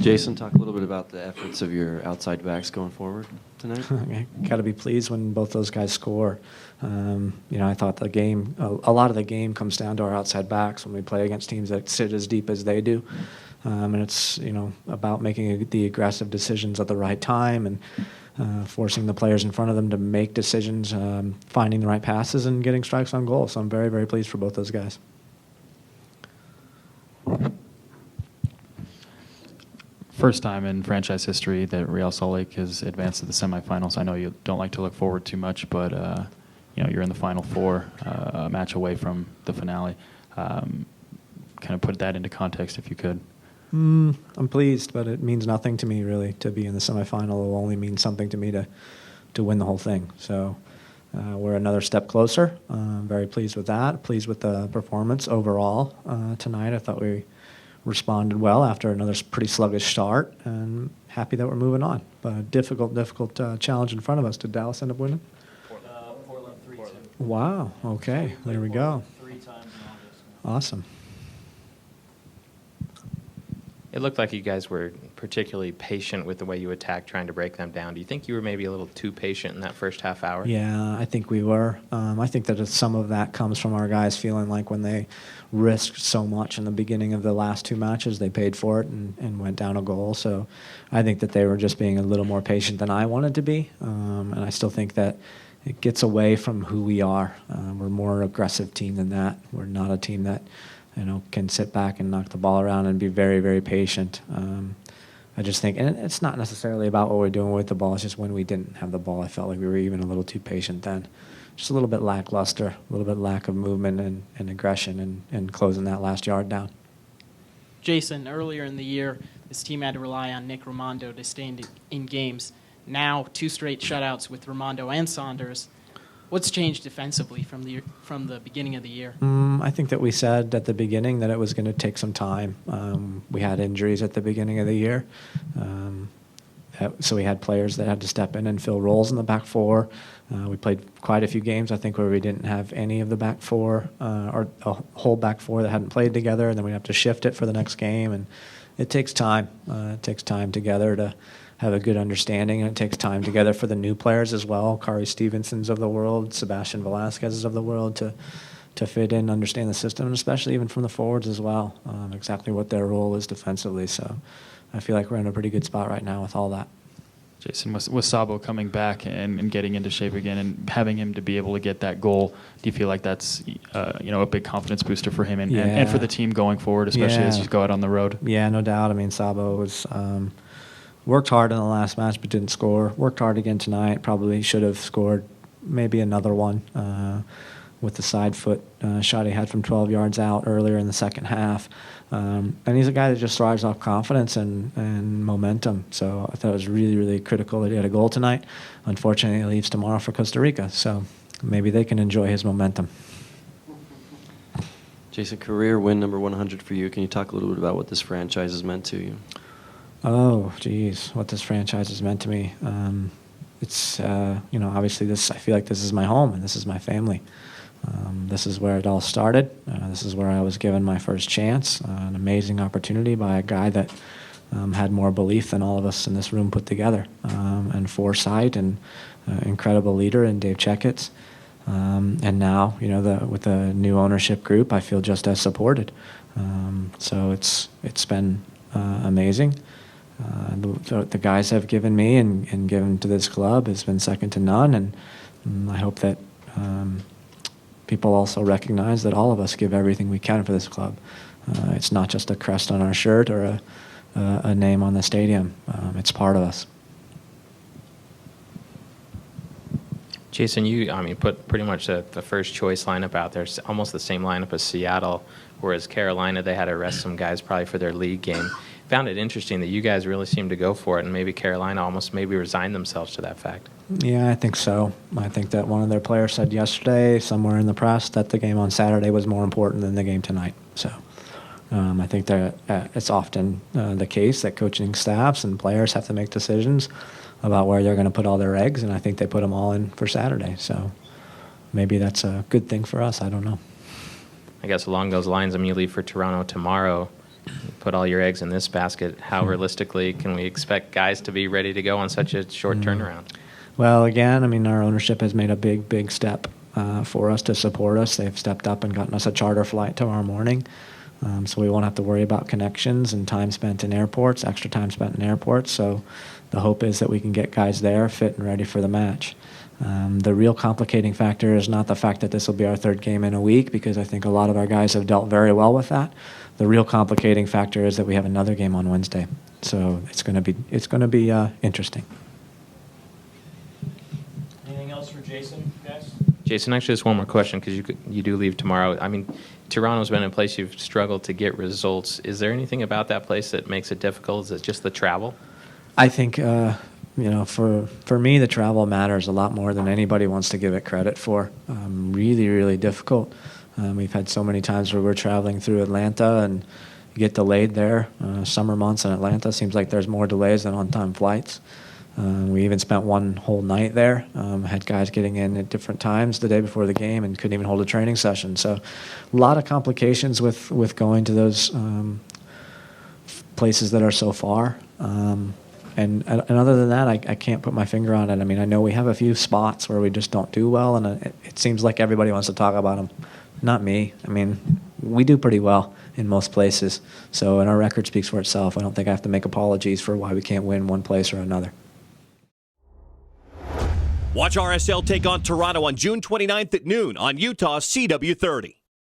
Jason, talk a little bit about the efforts of your outside backs going forward tonight. Got to be pleased when both those guys score. I thought the game, a lot of the game comes down to our outside backs when we play against teams that sit as deep as they do. And it's, about making the aggressive decisions at the right time and forcing the players in front of them to make decisions, finding the right passes and getting strikes on goal. So I'm very, very pleased for both those guys. First time in franchise history that Real Salt Lake has advanced to the semifinals. I know you don't like to look forward too much, but you're in the Final Four, a match away from the finale. Kind of put that into context, if you could. I'm pleased, but it means nothing to me, really. To be in the semifinal will only mean something to me to win the whole thing. So we're another step closer. Very pleased with that. Pleased with the performance overall tonight. I thought we responded well after another pretty sluggish start, and happy that we're moving on. But a difficult challenge in front of us. Did Dallas end up winning? Portland 3-2. Wow. Okay. There we go. 3 times in August. Awesome. It looked like you guys were particularly patient with the way you attacked, trying to break them down. Do you think you were maybe a little too patient in that first half hour? Yeah, I think we were. I think that some of that comes from our guys feeling like when they risked so much in the beginning of the last 2 matches, they paid for it and went down a goal. So I think that they were just being a little more patient than I wanted to be. And I still think that it gets away from who we are. We're a more aggressive team than that. We're not a team that can sit back and knock the ball around and be very, very patient. I just think, and it's not necessarily about what we're doing with the ball, it's just when we didn't have the ball, I felt like we were even a little too patient then. Just a little bit lackluster, a little bit lack of movement and aggression and closing that last yard down. Jason, earlier in the year, this team had to rely on Nick Raimondo to stay in games. Now, 2 straight shutouts with Raimondo and Saunders. What's changed defensively from the beginning of the year? I think that we said at the beginning that it was going to take some time. We had injuries at the beginning of the year. So we had players that had to step in and fill roles in the back four. We played quite a few games, I think, where we didn't have any of the back four or a whole back four that hadn't played together, and then we have to shift it for the next game. And it takes time. It takes time together to have a good understanding, and it takes time together for the new players as well, Kari Stevensons of the world, Sebastian Velasquez of the world, to fit in, understand the system, and especially even from the forwards as well, exactly what their role is defensively. So I feel like we're in a pretty good spot right now with all that. Jason, with Sabo coming back and getting into shape again and having him to be able to get that goal, do you feel like that's a big confidence booster for him and for the team going forward, especially as you go out on the road? Yeah, no doubt. I mean, Sabo was worked hard in the last match but didn't score. Worked hard again tonight. Probably should have scored maybe another one with the side foot shot he had from 12 yards out earlier in the second half. And he's a guy that just thrives off confidence and momentum. So I thought it was really, really critical that he had a goal tonight. Unfortunately, he leaves tomorrow for Costa Rica. So maybe they can enjoy his momentum. Jason, career win number 100 for you. Can you talk a little bit about what this franchise has meant to you? Oh, geez, what this franchise has meant to me. It's, obviously I feel like this is my home and this is my family. This is where it all started. This is where I was given my first chance, an amazing opportunity by a guy that had more belief than all of us in this room put together, and foresight and incredible leader in Dave Checketts. And now, with the new ownership group, I feel just as supported. So it's been amazing. The guys have given me and given to this club has been second to none, and I hope that people also recognize that all of us give everything we can for this club. It's not just a crest on our shirt or a name on the stadium. It's part of us. Jason, you put pretty much the first choice lineup out there. It's almost the same lineup as Seattle, whereas Carolina, they had to rest some guys probably for their league game. Found it interesting that you guys really seemed to go for it, and maybe Carolina almost maybe resigned themselves to that fact. Yeah, I think so. I think that one of their players said yesterday, somewhere in the press, that the game on Saturday was more important than the game tonight. So I think that it's often the case that coaching staffs and players have to make decisions about where they're going to put all their eggs, and I think they put them all in for Saturday. So maybe that's a good thing for us. I don't know. I guess along those lines, you leave for Toronto tomorrow. put all your eggs in this basket. How realistically can we expect guys to be ready to go on such a short turnaround? Well, again, I mean, our ownership has made a big step for us to support us. They've stepped up and gotten us a charter flight tomorrow morning. So we won't have to worry about connections and time spent in airports, extra time spent in airports. So the hope is that we can get guys there fit and ready for the match. The real complicating factor is not the fact that this will be our third game in a week, because I think a lot of our guys have dealt very well with that. The real complicating factor is that we have another game on Wednesday. So it's going to be interesting. Anything else for Jason, guys? Jason, actually, just one more question, because you do leave tomorrow. I mean, Toronto's been a place you've struggled to get results. Is there anything about that place that makes it difficult? Is it just the travel? I think, for me, the travel matters a lot more than anybody wants to give it credit for. Really difficult. We've had so many times where we're traveling through Atlanta and get delayed there. Summer months in Atlanta seems like there's more delays than on-time flights. We even spent one whole night there. Had guys getting in at different times the day before the game and couldn't even hold a training session. So a lot of complications with going to those places that are so far. And other than that, I can't put my finger on it. I mean, I know we have a few spots where we just don't do well, and it seems like everybody wants to talk about them. Not me. I mean, we do pretty well in most places. So, and our record speaks for itself. I don't think I have to make apologies for why we can't win one place or another. Watch RSL take on Toronto on June 29th at noon on Utah's CW30.